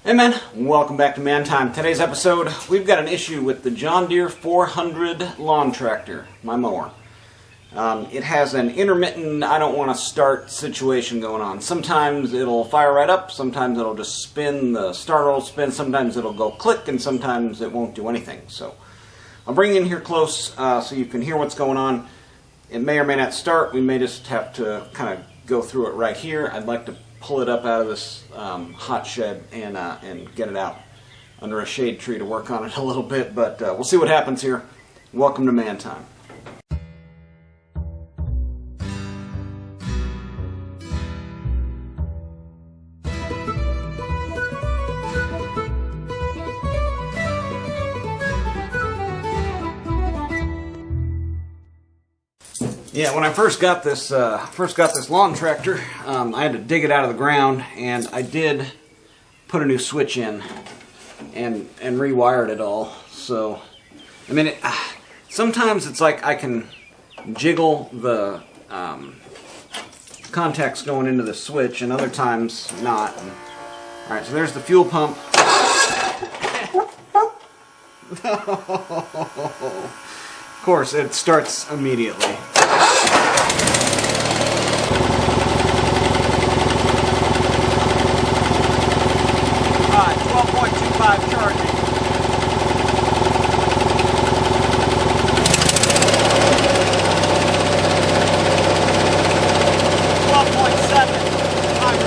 Hey man, welcome back to Man Time. Today's episode, we've got an issue with the John Deere 400 lawn tractor, my mower. It has an intermittent, I don't want to start situation going on. Sometimes it'll fire right up, sometimes it'll just spin, the starter will spin, sometimes it'll go click, and sometimes it won't do anything. So I'll bring you in here close so you can hear what's going on. It may or may not start. We may just have to kind of go through it right here. I'd like to pull it up out of this hot shed and get it out under a shade tree to work on it a little bit, but we'll see what happens here. Welcome to Man Time. Yeah, when I first got this lawn tractor, I had to dig it out of the ground, and I did put a new switch in and rewired it all. So, I mean, sometimes it's like I can jiggle the contacts going into the switch, and other times not. And, all right, so there's the fuel pump. Of course, it starts immediately. 12.25 charging. 12.7 high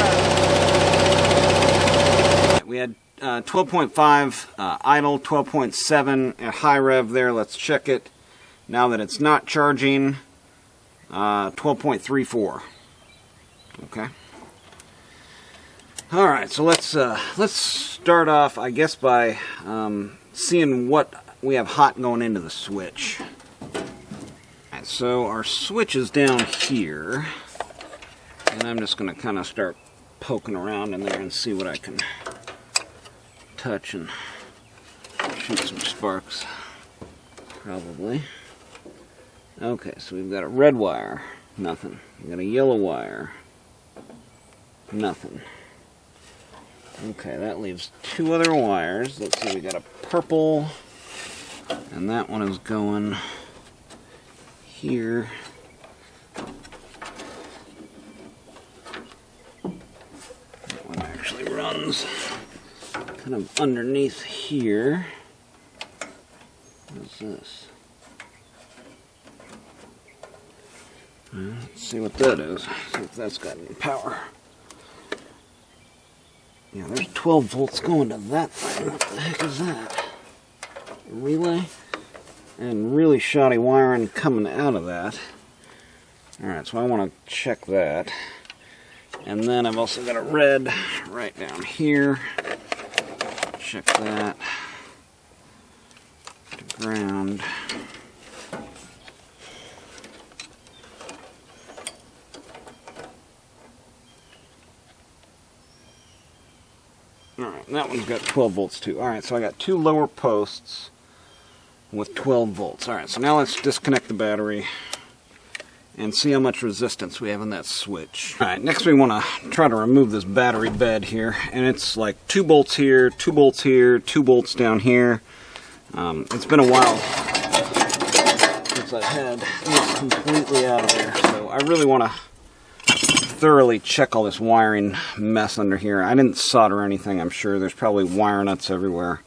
rev. We had 12.5 idle, 12.7 at high rev there. Let's check it. Now that it's not charging, 12.34. Okay. All right, so let's start off, I guess, by seeing what we have hot going into the switch. All right, so our switch is down here, and I'm just going to kind of start poking around in there and see what I can touch and shoot some sparks, probably. Okay, so we've got a red wire, nothing. We've got a yellow wire, nothing. Okay, that leaves two other wires. Let's see, we got a purple, and that one is going here. That one actually runs kind of underneath here. What's this? Let's see what that is. See if that's got any power. Yeah, there's 12 volts going to that thing. What the heck is that? A relay? And really shoddy wiring coming out of that. Alright, so I want to check that. And then I've also got a red right down here. Check that. To ground. Alright, that one's got 12 volts too. Alright, so I got two lower posts with 12 volts. Alright, so now let's disconnect the battery and see how much resistance we have in that switch. Alright, next we want to try to remove this battery bed here. And it's like 2 bolts here, 2 bolts here, 2 bolts down here. It's been a while since I had this completely out of there. So I really want to thoroughly check all this wiring mess under here. I didn't solder anything, I'm sure. There's probably wire nuts everywhere.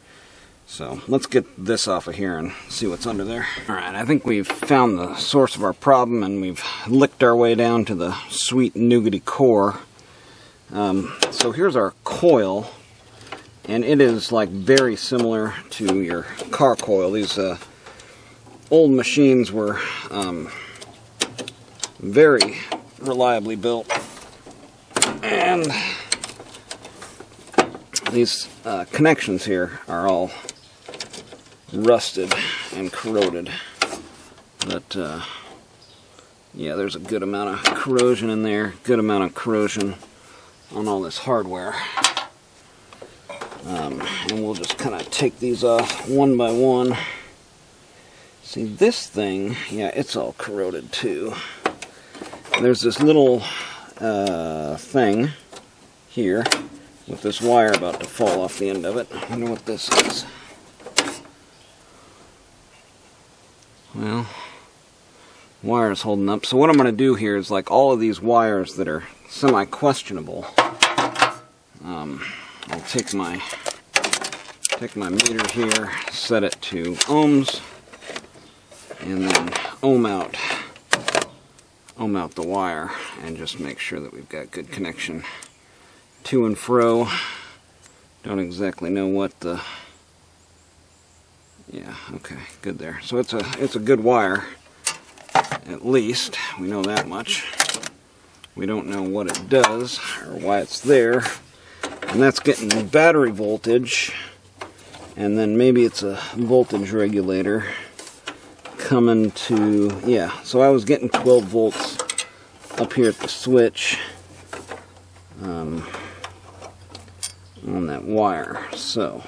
So let's get this off of here and see what's under there. Alright, I think we've found the source of our problem, and we've licked our way down to the sweet nougaty core. So here's our coil, and it is like very similar to your car coil. These old machines were very reliably built, and these connections here are all rusted and corroded, but yeah, there's a good amount of corrosion in there, good amount of corrosion on all this hardware, and we'll just kind of take these off one by one. See, this thing, yeah, it's all corroded too. There's this little thing here with this wire about to fall off the end of it. I wonder what this is. Well, wire's holding up. So what I'm going to do here is, like all of these wires that are semi-questionable, I'll take my meter here, set it to ohms, and then ohm out the wire, and just make sure that we've got good connection to and fro. Don't exactly know what the... Yeah, okay, good there. So it's a good wire, at least. We know that much. We don't know what it does or why it's there. And that's getting battery voltage. And then maybe it's a voltage regulator coming to, yeah, so I was getting 12 volts up here at the switch on that wire. So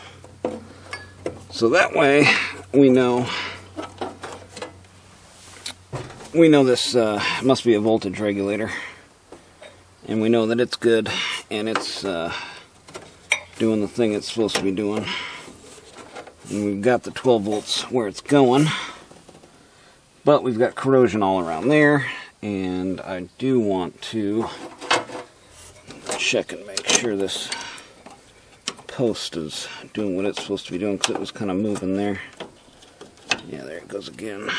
that way we know this must be a voltage regulator, and we know that it's good and it's doing the thing it's supposed to be doing. And we've got the 12 volts where it's going, but we've got corrosion all around there, and I do want to check and make sure this post is doing what it's supposed to be doing, because it was kind of moving there. Yeah, there it goes again.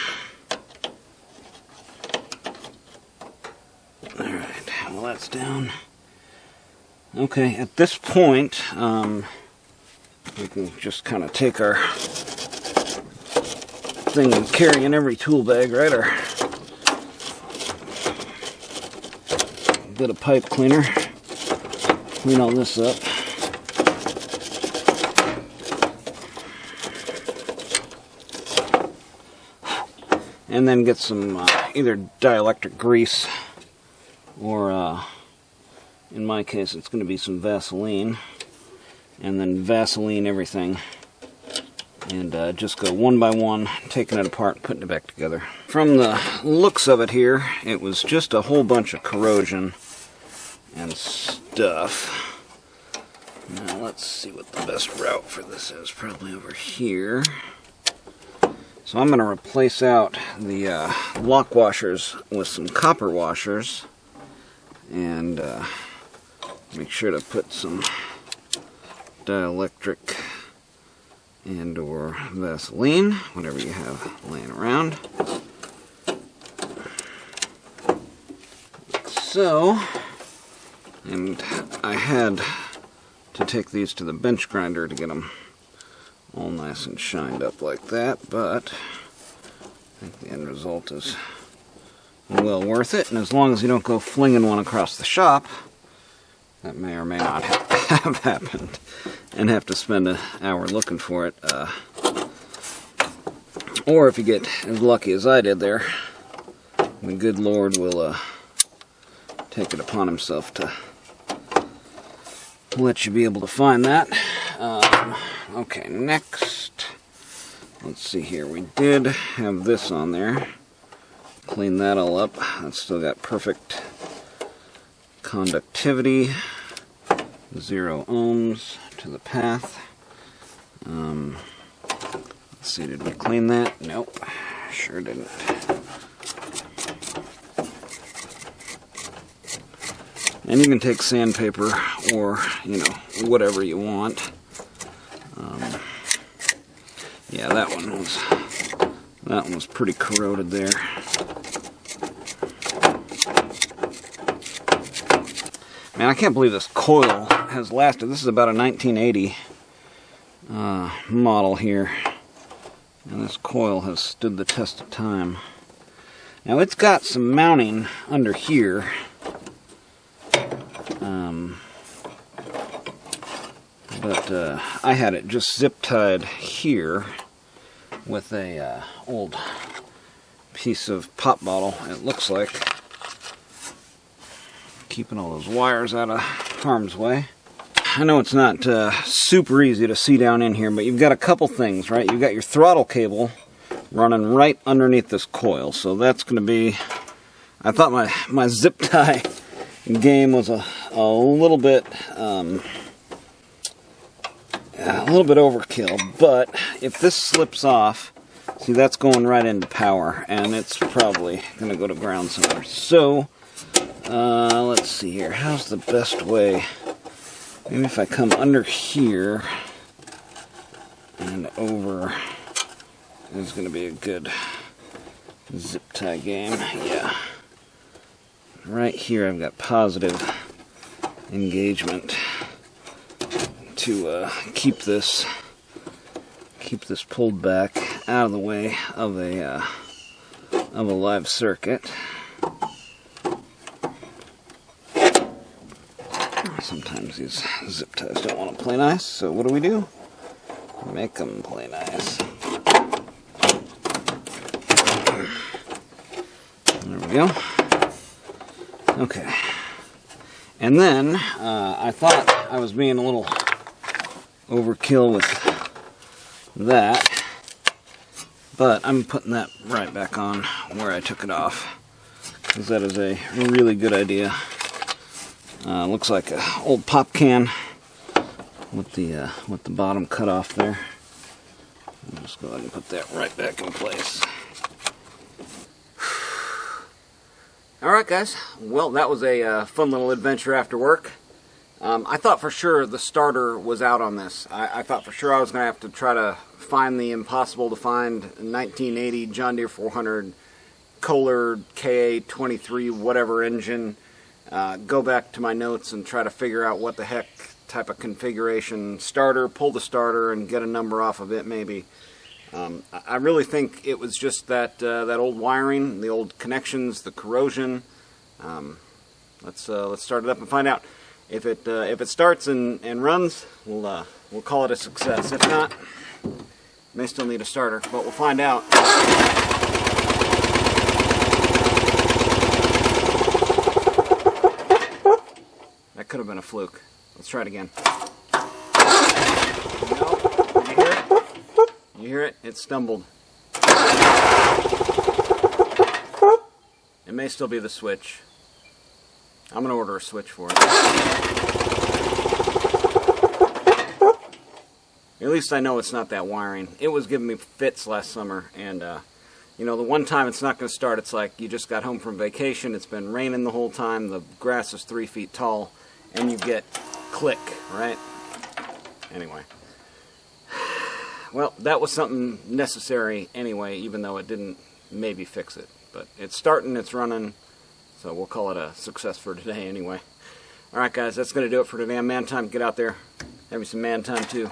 Alright, well that's down. Okay, at this point, we can just kind of take our thing we carry in every tool bag, right? Our bit of pipe cleaner. Clean all this up. And then get some either dielectric grease, or in my case it's going to be some Vaseline. And then Vaseline everything, and just go one by one, taking it apart, putting it back together. From the looks of it here, it was just a whole bunch of corrosion and stuff. Now let's see what the best route for this is. Probably over here. So I'm going to replace out the lock washers with some copper washers, and make sure to put some dielectric and or Vaseline, whatever you have laying around. So, and I had to take these to the bench grinder to get them all nice and shined up like that, but I think the end result is well worth it. And as long as you don't go flinging one across the shop, that may or may not have happened, and have to spend an hour looking for it. Or if you get as lucky as I did there, the good Lord will take it upon himself to let you be able to find that. Okay, next, let's see here. We did have this on there. Clean that all up. It's still got perfect conductivity. 0 ohms to the path. Let's see, did we clean that? Nope, sure didn't. And you can take sandpaper or, you know, whatever you want. Yeah, that one was pretty corroded there. Man, I can't believe this coil has lasted. This is about a 1980 model here, and this coil has stood the test of time. Now it's got some mounting under here, but I had it just zip tied here with a old piece of pop bottle, it looks like, keeping all those wires out of harm's way. I know it's not super easy to see down in here, but you've got a couple things, right? You've got your throttle cable running right underneath this coil, so that's going to be... I thought my zip tie game was a little bit A little bit overkill, but if this slips off, see, that's going right into power, and it's probably going to go to ground somewhere. So, let's see here. How's the best way? Maybe if I come under here and over, is going to be a good zip tie game. Yeah. Right here I've got positive engagement to keep this pulled back out of the way of a live circuit. Sometimes these zip ties don't want to play nice, so what do? Make them play nice. There we go. Okay. And then I thought I was being a little overkill with that, but I'm putting that right back on where I took it off, because that is a really good idea. Looks like an old pop can with the bottom cut off there. I'll just go ahead and put that right back in place. Alright guys, well that was a fun little adventure after work. I thought for sure the starter was out on this. I thought for sure I was going to have to try to find the impossible to find 1980 John Deere 400 Kohler KA23 whatever engine. Go back to my notes and try to figure out what the heck type of configuration starter, pull the starter and get a number off of it maybe. I really think it was just that old wiring, the old connections, the corrosion. Let's start it up and find out. If it starts and runs, we'll call it a success. If not, may still need a starter, but we'll find out. That could have been a fluke. Let's try it again. No, did you hear it? You hear it? It stumbled. It may still be the switch. I'm going to order a switch for it. At least I know it's not that wiring. It was giving me fits last summer, and you know, the one time it's not going to start, it's like you just got home from vacation, it's been raining the whole time, the grass is 3 feet tall, and you get click, right? Anyway. Well, that was something necessary anyway, even though it didn't maybe fix it. But it's starting, it's running, so we'll call it a success for today anyway. Alright guys, that's going to do it for today. I'm man time. Get out there. Have you some man time too.